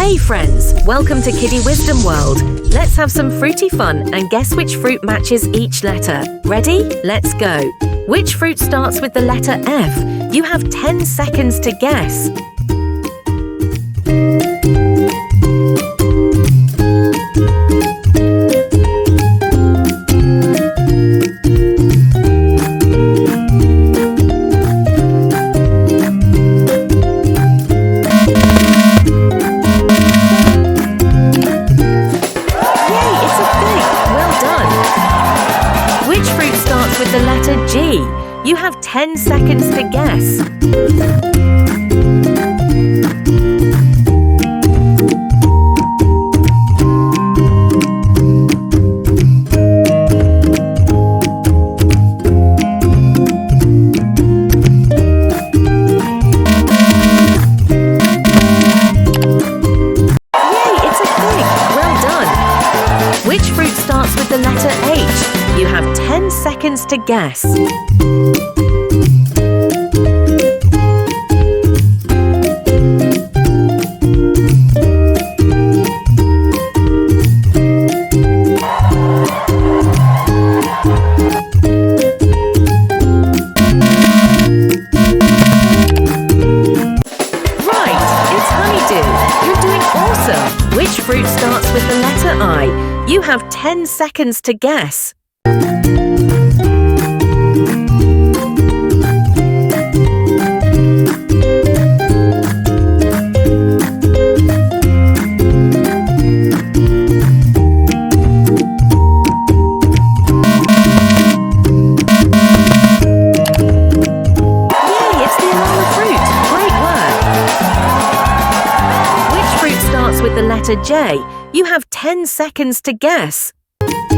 Hey friends, welcome to Kiddie Wisdom World. Let's have some fruity fun and guess which fruit matches each letter. Ready? Let's go. Which fruit starts with the letter F? You have 10 seconds to guess. Which fruit starts with the letter G? You have 10 seconds to guess. Yay, it's a fig! Well done! Which fruit starts with the letter H? You have 10 seconds to guess. Right, it's honeydew. You're doing awesome. Which fruit starts with the letter I? You have 10 seconds to guess. With the letter J, you have 10 seconds to guess. Correct,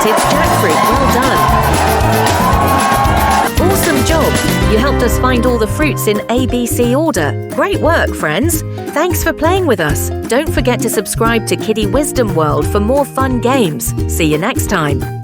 it's jackfruit. Well done. Awesome job! You helped us find all the fruits in ABC order. Great work, friends! Thanks for playing with us. Don't forget to subscribe to Kiddie Wisdom World for more fun games. See you next time.